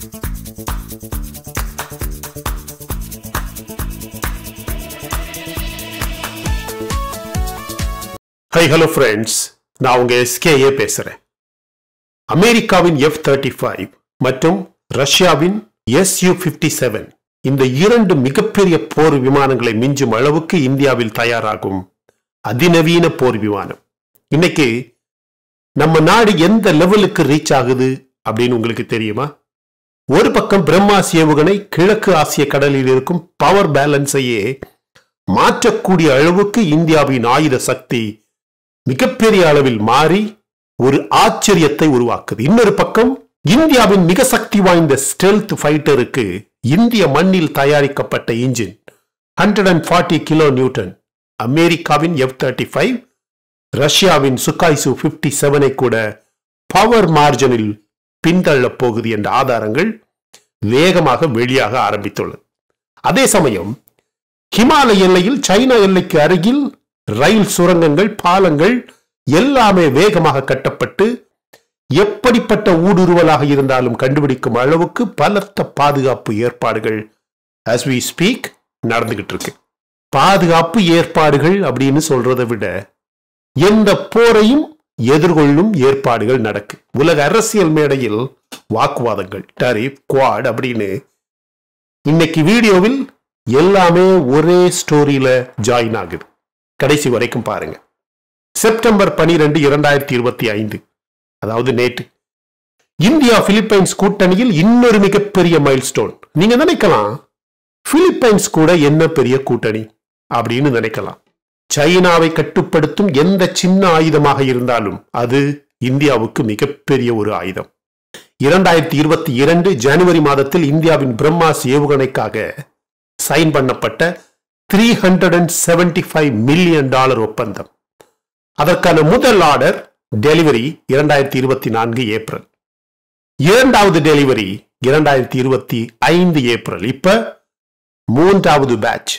Hi, hello friends. நான் உங்க SKA பேசுறேன். அமெரிக்காவின் F-35 மற்றும் ரஷ்யாவின் Su-57 இந்த இரண்டு மிகப்பெரிய போர் விமானங்களை மிஞ்சும் அளவுக்கு இந்தியாவில் தயாராகும் அதிநவீன போர் விமானம். இன்னைக்கு நம்ம நாடு எந்த லெவலுக்கு ரீச் ஆகுது அப்படின்னு உங்களுக்கு தெரியுமா? ஒரு பக்கம் பிரம்மாஸ் ஏவுகணை கிழக்கு ஆசிய கடலில் இருக்கும் பவர் பேலன்ஸையே மாற்றக்கூடிய அளவுக்கு இந்தியாவின் ஆயுத சக்தி மிகப்பெரிய அளவில் மாறி ஒரு ஆச்சரியத்தை உருவாக்குது. இன்னொரு பக்கம் இந்தியாவின் மிக சக்தி வாய்ந்த ஸ்டெல்த் ஃபைட்டருக்கு இந்திய மண்ணில் தயாரிக்கப்பட்ட இன்ஜின் 140 கிலோ நியூட்டன் அமெரிக்காவின் F-35 ரஷ்யாவின் Su-57 கூட பவர் மார்ஜனில் பின்தள்ளப் போகுது என்ற ஆதாரங்கள் வேகமாக வெளியாக ஆரம்பித்துள்ளது. அதே சமயம் ஹிமாலய எல்லையில் சைனா எல்லைக்கு அருகில் ரயில் சுரங்கங்கள் பாலங்கள் எல்லாமே வேகமாக கட்டப்பட்டு எப்படிப்பட்ட ஊடுருவலாக இருந்தாலும் கண்டுபிடிக்கும் அளவுக்கு பலத்த பாதுகாப்பு ஏற்பாடுகள் as we speak நடந்துகிட்டு இருக்கு. பாதுகாப்பு ஏற்பாடுகள் அப்படின்னு சொல்றதை விட எந்த போரையும் எதிர்கொள்ளும் ஏற்பாடுகள் நடக்கு. உலக அரசியல் மேடையில் வாக்குவாதங்கள் டாரிஃப் குவாட் அப்படின்னு இன்னைக்கு வீடியோவில் எல்லாமே ஒரே ஸ்டோரியில ஜாயின் ஆகுது. கடைசி வரைக்கும் பாருங்க. செப்டம்பர் 12, 2025 அதாவது நேற்று இந்தியா பிலிப்பைன்ஸ் கூட்டணியில் இன்னொரு மிகப்பெரிய மைல்ஸ்டோன். நீங்க நினைக்கலாம் பிலிப்பைன்ஸ் கூட என்ன பெரிய கூட்டணி அப்படின்னு நினைக்கலாம். சைனாவை கட்டுப்படுத்தும் எந்த சின்ன ஆயுதமாக இருந்தாலும் அது இந்தியாவுக்கு மிகப்பெரிய ஒரு ஆயுதம். 2022 ஜனவரி மாதத்தில் இந்தியாவின் பிரம்மாஸ் ஏவுகணைக்காக சைன் பண்ணப்பட்ட $375 மில்லியன் ஒப்பந்தம். அதற்கான முதல் ஆர்டர் டெலிவரி 2024 ஏப்ரல், இரண்டாவது டெலிவரி 2025 ஏப்ரல். இப்ப மூன்றாவது பேட்ச்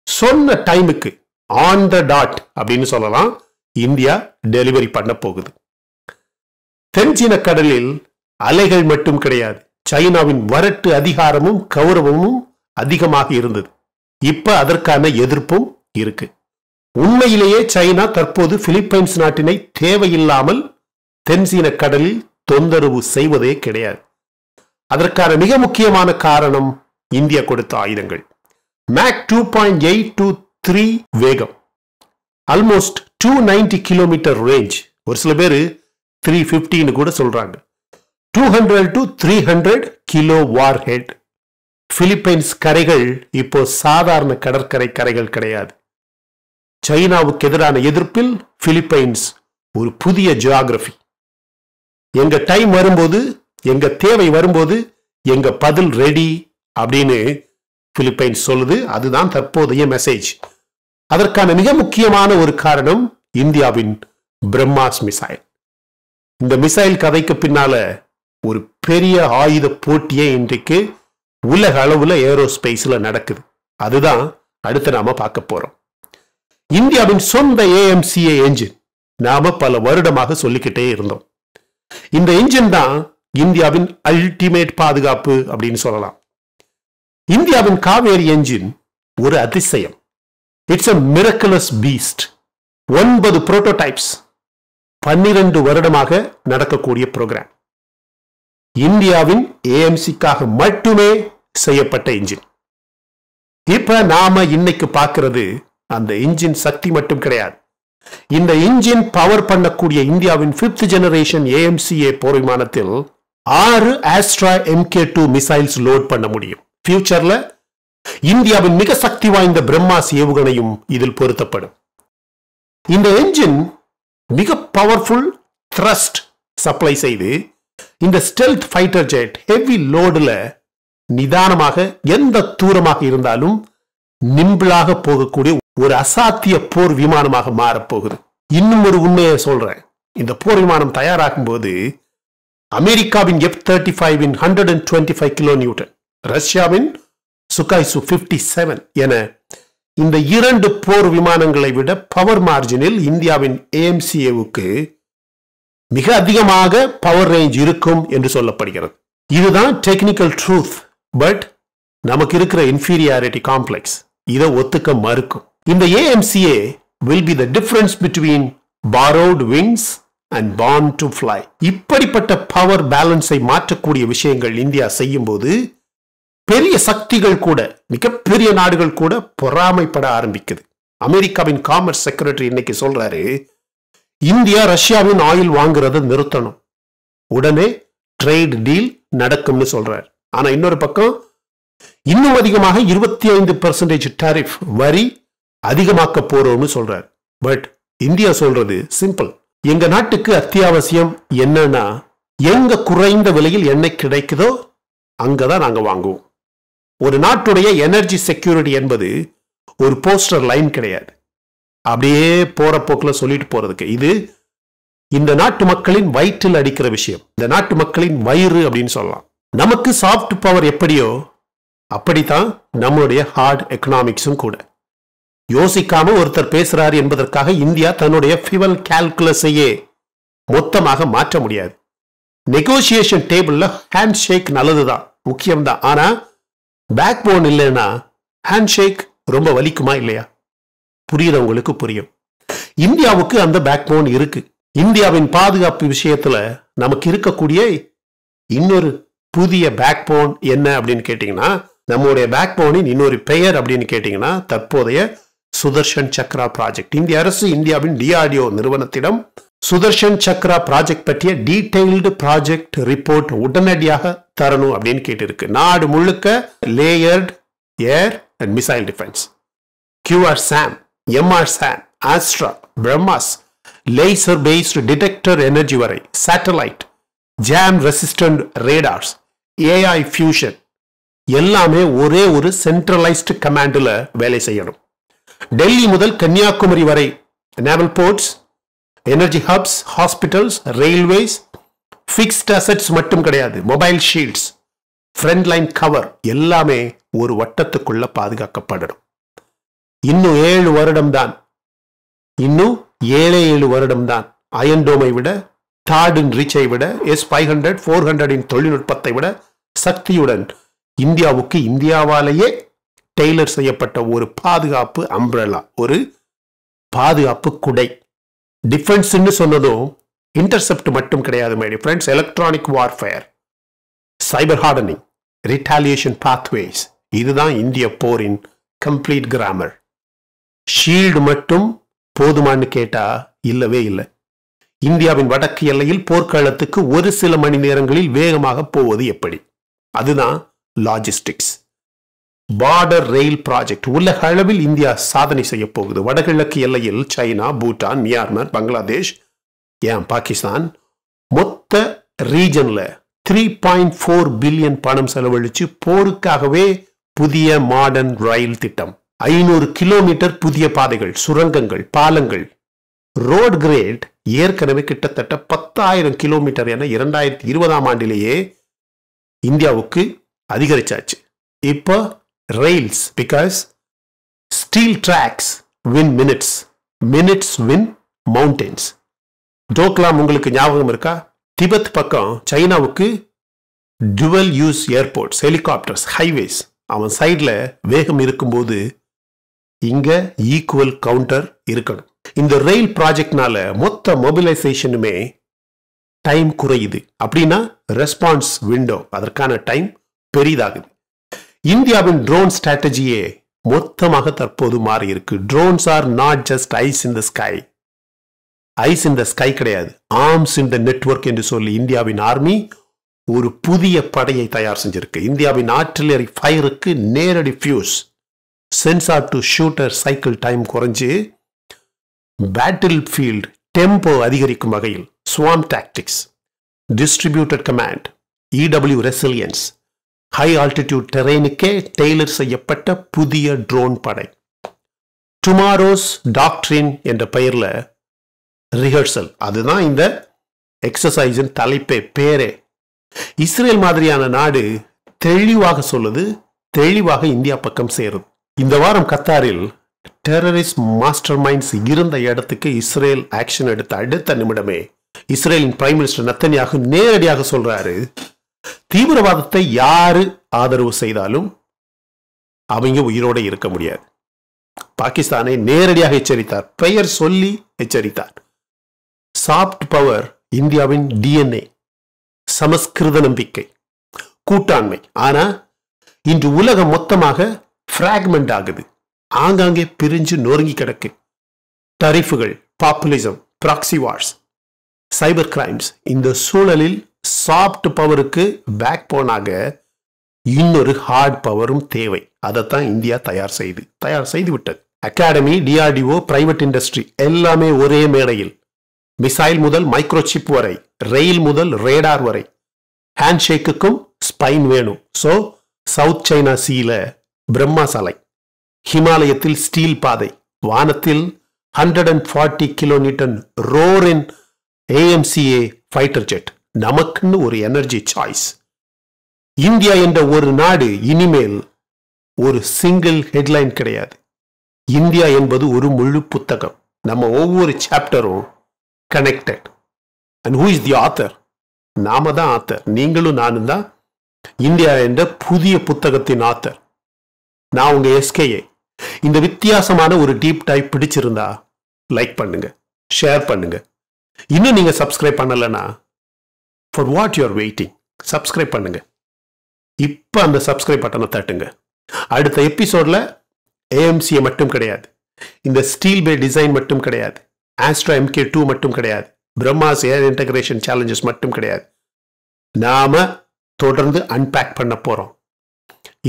சொன்ன டைமுக்கு ஆன் த டாட் அப்படின்னு சொல்லலாம் இந்தியா டெலிவரி பண்ண போகுது. தென்சீன கடலில் அலைகள் மட்டும் கிடையாது, சைனாவின் வரட்டு அதிகாரமும் கௌரவமும் அதிகமாக இருந்தது. இப்ப அதற்கான எதிர்ப்பும் இருக்கு. உண்மையிலேயே சைனா தற்போது பிலிப்பைன்ஸ் நாட்டினை தேவையில்லாமல் தென்சீன கடலில் தொந்தரவு செய்வதே கிடையாது. அதற்கான மிக முக்கியமான காரணம் இந்தியா கொடுத்த ஆயுதங்கள். மேக் 2.823 வேகம், ஆல்மோஸ்ட் 290 கிலோமீட்டர் ரேஞ்ச், ஒரு சில பேர் 350 கூட சொல்றாங்க. 200 to 300 kilo war head. Philippines கரைகள் இப்போ சாதாரண கடற்கரை கரைகள் கிடையாது. சைனாவுக்கு எதிரான எதிர்ப்பில் பிலிப்பைன்ஸ் ஒரு புதிய ஜியோகிராபி. எங்க டைம் வரும்போது, எங்க தேவை வரும்போது எங்க பதில் ரெடி அப்படின்னு பிலிப்பைன்ஸ் சொல்லுது. அதுதான் தற்போதைய மெசேஜ். அதற்கான மிக முக்கியமான ஒரு காரணம் இந்தியாவின் பிரம்மாஸ் மிசைல். இந்த மிசைல் கதைக்கு பின்னால ஒரு பெரிய ஆயுத போட்டியே இன்றைக்கு உலக அளவுல ஏரோஸ்பேஸ்ல நடக்குது. அதுதான் அடுத்து நாம பார்க்க போறோம். இந்தியாவின் சொந்த AMCA என்ஜின் நாம பல வருடமாக சொல்லிக்கிட்டே இருந்தோம். இந்த என்ஜின் தான் இந்தியாவின் அல்டிமேட் பாதுகாப்பு அப்படின்னு சொல்லலாம். இந்தியாவின் காவேரி என்ஜின் ஒரு அதிசயம். It's a miraculous beast. 9 புரோட்டோடைப்ஸ், 12 வருடமாக நடக்கக்கூடிய ப்ரோக்ராம். இந்தியாவின் AMCக்காக மட்டுமே செய்யப்பட்ட இன்ஜின். இப்ப நாம இன்னைக்கு பார்க்கிறது அந்த இன்ஜின் சக்தி மட்டும் கிடையாது. இந்த இன்ஜின் பவர் பண்ணக்கூடிய இந்தியாவின் 5th ஜெனரேஷன் AMCA போர் விமானத்தில் 6 ஆஸ்ட்ரா MK2 மிசைல்ஸ் லோட் பண்ண முடியும். ஃபியூச்சர்ல இந்தியாவின் மிக சக்தி வாய்ந்த பிரம்மாஸ் ஏவுகணையும் இதில் பொருத்தப்படும். இந்த என்ஜின் மிக பவர்ஃபுல் த்ரஸ்ட் சப்ளை செய்து இந்த ஸ்டெல்த் ஃபைட்டர் ஜெட் ஹெவி லோடுல நிதானமாக எந்த தூரமாக இருந்தாலும் நிம்பிளாக போகக்கூடிய ஒரு அசாத்திய போர் விமானமாக மாறப்போகுது. இன்னும் ஒரு உண்மையை சொல்றேன். இந்த போர் விமானம் தயாராகும் போது அமெரிக்காவின் F-35 125 கிலோ நியூட்டன், ரஷ்யாவின் Su-57 என இந்த இரண்டு போர் விமானங்களை விட பவர் மார்ஜினில் இந்தியாவின் AMCAவுக்கு மிக அதிகமாக பவர் ரேஞ்ச் இருக்கும் என்று சொல்லப்படுகிறது. இதுதான் டெக்னிக்கல் ட்ரூத். பட் நமக்கு இருக்கிற இன்ஃபீரியாரிட்டி காம்ப்ளெக்ஸ் இதை ஒத்துக்க மறுக்கும். இந்த AMCA will be the difference between borrowed wings and born to fly. இப்படிப்பட்ட பவர் பேலன்ஸை மாற்றக்கூடிய விஷயங்கள் இந்தியா செய்யும் போது பெரிய சக்திகள் கூட, மிகப்பெரிய நாடுகள் கூட பொறாமைப்பட ஆரம்பிக்குது. அமெரிக்காவின் காமர்ஸ் செக்ரட்டரி இன்னைக்கு சொல்றாரு, இந்தியா ரஷ்யாவின் ஆயில் வாங்குறத நிறுத்தணும், உடனே ட்ரேட் டீல் நடக்கும்னு சொல்றாரு. ஆனா இன்னொரு பக்கம் இன்னும் அதிகமாக 25% டாரிஃப் வரி அதிகமாக்க போறோம்னு சொல்றாரு. பட் இந்தியா சொல்றது சிம்பிள். எங்க நாட்டுக்கு அத்தியாவசியம் என்னன்னா, எங்க குறைந்த விலையில் எண்ணெய் கிடைக்குதோ அங்கதான் நாங்க வாங்குவோம். ஒரு நாட்டுடைய எனர்ஜி செக்யூரிட்டி என்பது ஒரு போஸ்டர் லைன் கிடையாது, அப்படியே போற போக்குல சொல்லிட்டு போறதுக்கு. இது இந்த நாட்டு மக்களின் வயிற்றில் அடிக்கிற விஷயம், இந்த நாட்டு மக்களின் வயிறு அப்படின்னு சொல்லலாம். நமக்கு சாஃப்ட் பவர் எப்படியோ அப்படித்தான் நம்மளுடைய ஹார்ட் எக்கனாமிக்ஸும் கூட. யோசிக்காம ஒருத்தர் பேசுறாரு என்பதற்காக இந்தியா தன்னுடைய ஃபியூவல் கால்குலஸையே மொத்தமாக மாற்ற முடியாது. நெகோசியேஷன் டேபிள்ல ஹேண்ட் ஷேக் நல்லதுதான், முக்கியம்தான். ஆனா பேக் போன் இல்லைன்னா ஹேண்ட் ஷேக் ரொம்ப வலிக்குமா இல்லையா? புரியுறவங்களுக்கு புரியும். இந்தியாவுக்கு அந்த பேக் போன் இருக்கு. இந்தியாவின் பாதுகாப்பு விஷயத்துல நமக்கு இருக்கக்கூடிய இன்னொரு புதிய பேக் போன் என்ன அப்படின்னு கேட்டீங்கன்னா, நம்முடைய பேக் போனின் இன்னொரு பெயர் அப்படின்னு கேட்டீங்கன்னா தற்போதைய சுதர்ஷன் சக்ரா ப்ராஜெக்ட். இந்திய அரசு இந்தியாவின் DRDO நிறுவனத்திடம் சுதர்ஷன் சக்ரா ப்ராஜெக்ட் பற்றிய டீடைல்டு ப்ராஜெக்ட் ரிப்போர்ட் உடனடியாக தரணும் அப்படின்னு கேட்டிருக்கு. நாடு முழுக்க layered air and missile defence, QRSAM, MRSAM, Astra, BrahMos, laser based detector energy வரை, satellite, jam resistant radars, AI fusion எல்லாமே ஒரே ஒரு சென்ட்ரலைஸ்டு கமாண்டில் வேலை செய்யணும். டெல்லி முதல் கன்னியாகுமரி வரை naval ports, energy hubs, hospitals, railways, fixed assets மட்டும் கிடையாது, mobile shields, front line cover எல்லாமே ஒரு வட்டத்துக்குள்ள பாதுகாக்கப்படணும். இன்னும் 7 வருடம் தான், இன்னும் 7 வருடம் தான் அயன்டோமை விட, தார்டின் ரீச்சை விட, S500 400 தொழில்நுட்பத்தை விட சக்தியுடன் இந்தியாவுக்கு இந்தியாவாலேயே டெய்லர் செய்யப்பட்ட ஒரு பாதுகாப்பு அம்ப்ரெல்லா, ஒரு பாதுகாப்பு குடை. டிஃபென்ஸ்ன்னு சொன்னதும் இன்டர்செப்ட் மட்டும் கிடையாது my dear friends. Electronic warfare, cyber hardening, retaliation pathways, இதுதான் இந்திய போரின் கம்ப்ளீட் கிராமர். ஷீல்டு மட்டும் போதுமானு கேட்டா இல்லவே இல்லை. இந்தியாவின் வடக்கு எல்லையில் போர்க்களத்துக்கு ஒரு சில மணி நேரங்களில் வேகமாக போவது எப்படி? அதுதான் லாஜிஸ்டிக்ஸ். பார்டர் ரயில் ப்ராஜெக்ட் உலக அளவில் இந்தியா சாதனை செய்ய போகுது. வடகிழக்கு எல்லையில் சைனா, பூட்டான், மியான்மர், பங்களாதேஷ், ஏன் பாகிஸ்தான், மொத்த ரீஜன்ல 3.4 பில்லியன் பணம் செலவழிச்சு போருக்காகவே புதிய மாடர்ன் ரயில் திட்டம், 500 கிலோமீட்டர் புதிய பாதைகள், சுரங்கங்கள், பாலங்கள், ரோட் கிரேட் ஏற்கனவே கிட்டத்தட்ட 10,000 கிலோமீட்டர் என 2020ஆம் ஆண்டிலேயே இந்தியாவுக்கு அதிகரிச்சாச்சு. இப்போ rails, because steel tracks win minutes, minutes win mountains. Doklam உங்களுக்கு ஞாபகம் இருக்கா? திபெத் பக்கம் சைனாவுக்கு dual use airports, helicopters, highways. அவன் சைட்ல வேகம் இருக்கும்போது இங்க ஈக்குவல் கவுண்டர் இருக்கணும். இந்த ரயில் ப்ராஜெக்ட்னால மொத்த மொபிலைசேஷனுமே டைம் குறையுது. அப்படின்னா ரெஸ்பான்ஸ் விண்டோ, அதற்கான டைம் பெரிதாகுது. இந்தியாவின் ட்ரோன் ஸ்ட்ராட்டஜியே மொத்தமாக தற்போது மாறி இருக்கு. Drones are not just eyes in the sky. Eyes in the sky கிடையாது, ஆர்ம்ஸ் இன் த நெட்வொர்க் என்று சொல்லி இந்தியாவின் ஆர்மி ஒரு புதிய படையை தயார் செஞ்சிருக்கு. இந்தியாவின் ஆர்டிலரி ஃபயருக்கு நேரடி fuse, sensor to shooter cycle time குறைஞ்சு பேட்டில் ஃபீல்ட் டெம்போ அதிகரிக்கும் வகையில் swarm tactics, distributed command, EW resilience, high altitude டெரெயினுக்கே டெய்லர் செய்யப்பட்ட புதிய ட்ரோன் படை. டுமாரோஸ் டாக்ட்ரின் என்ற பெயர்ல ரிஹர்சல், அதுதான் இந்த எக்ஸசைஸின் தலைப்பே, பேரே. இஸ்ரேல் மாதிரியான நாடு தெளிவாக சொல்லுது, தெளிவாக இந்தியா பக்கம் சேருது. இந்த வாரம் கத்தாரில் டெரரிஸ்ட் மாஸ்டர் மைண்ட்ஸ் இருந்த இடத்துக்கு இஸ்ரேல் ஆக்ஷன் எடுத்த அடுத்த நிமிடமே இஸ்ரேலின் பிரைம் மினிஸ்டர் நெத்தன்யாகு நேரடியாக சொல்றாரு, தீவிரவாதத்தை யாரு ஆதரவு செய்தாலும் அவங்க உயிரோட இருக்க முடியாது. பாகிஸ்தானை நேரடியாக எச்சரித்தார், பெயர் சொல்லி எச்சரித்தார். சாஃப்ட் பவர் இந்தியாவின் டிஎன்ஏ, சமஸ்கிருத நம்பிக்கை, கூட்டாண்மை. ஆனா இன்று உலகம் மொத்தமாக பிராக்மெண்ட் ஆகுது, ஆங்காங்கே பிரிஞ்சு நொறுங்கி கிடக்கு. டரிஃபுகள், populism, proxy wars, cyber crimes. இந்த சூழலில் சாஃப்ட் பவருக்கு பேக் போனாக இன்னொரு ஹார்ட் பவரும் தேவை. அதைத்தான் இந்தியா தயார் செய்து விட்டது. அகாடமி, டிஆர்டிஓ, பிரைவேட் இண்டஸ்ட்ரி எல்லாமே ஒரே மேடையில். மிசைல் முதல் மைக்ரோசிப் வரை, ரயில் முதல் ரேடார் வரை. ஹேண்ட்ஷேக்குக்கும் ஸ்பைன் வேணும். சோ சவுத் சைனா சீல பிரம்மாஸ் அலை, ஹிமாலயத்தில் ஸ்டீல் பாதை, வானத்தில் 140 கிலோமீட்டர் ரோரின் AMCA ஃபைட்டர் ஜெட். நமக்குன்னு ஒரு எனர்ஜி சாய்ஸ். இந்தியா என்ற ஒரு நாடு இனிமேல் ஒரு சிங்கிள் ஹெட்லைன் கிடையாது. இந்தியா என்பது ஒரு முழு புத்தகம். நம்ம ஒவ்வொரு சாப்டரும் connected. And who is the author? நாம தான் ஆத்தர். நீங்களும் நானும் தான் இந்தியா என்ற புதிய புத்தகத்தின் ஆத்தர். நான் உங்க SKA. இந்த வித்தியாசமான ஒரு டீப் டைப் பிடிச்சிருந்தா லைக் பண்ணுங்க, ஷேர் பண்ணுங்க. இன்னும் நீங்க சப்ஸ்கிரைப் பண்ணலனா for what you are waiting? Subscribe பண்ணுங்க. இப்ப அந்த சப்ஸ்கிரைப் பட்டனை தட்டுங்க. அடுத்த எபிசோட்ல AMCA மட்டும் கிடையாது, இந்த ஸ்டீல் பே டிசைன் மட்டும் கிடையாது, ஆஸ்ட்ரா MK2 மட்டும் கிடையாது, பிரம்மாஸ் ஏர் இன்டகிரேஷன் சேலஞ்சஸ் மட்டும் கிடையாது. நாம தொடர்ந்து அன்பேக் பண்ண போறோம்.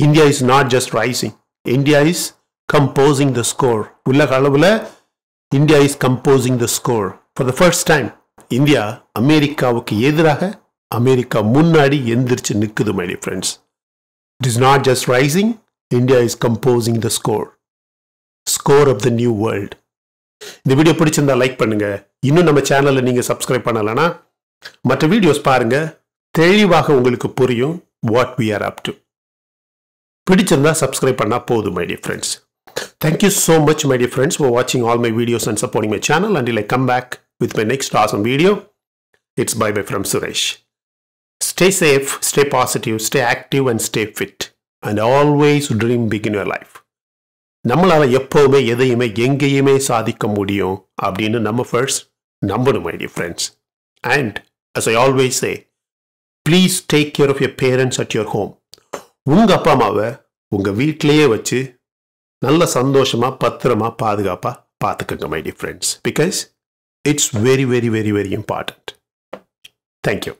India is not just rising, India is composing the score. உலக அளவுல India is composing the score. For the first time India அமெரிக்காவுக்கு எதிராக அமெரிக்கா முன்னாடி எந்திரிச்சு நிற்குது. My dear friends, it is not just rising, India is composing the score. Score of the new world. இந்த video பிடிச்சிருந்தா like பண்ணுங்க. இன்னும் நம்ம சேனலை நீங்க சப்ஸ்கிரைப் பண்ணலனா மற்ற வீடியோஸ் பாருங்க, தெளிவாக உங்களுக்கு புரியும் what we are up to. பிடிச்சிருந்தா சப்ஸ்கிரைப் பண்ணா போதும். My dear friends, thank you so much my dear friends for watching all my videos and supporting my channel. Until I come back with my next awesome video, it's bye bye from Suresh. Stay safe, stay positive, stay active and stay fit, and always dream big in your life. நம்மளால எப்பவுமே எதையுமே எங்கேயுமே சாதிக்க முடியும் அப்படின்னு நம்ம first நம்பணும் my dear friends. And as I always say, please take care of your parents at your home. உங்க அப்பா அம்மாவை உங்க வீட்டிலேயே வச்சு நல்ல சந்தோஷமா பத்திரமா பாதுகாப்பா பார்த்துக்கங்க my dear friends, because it's very very very very important. Thank you.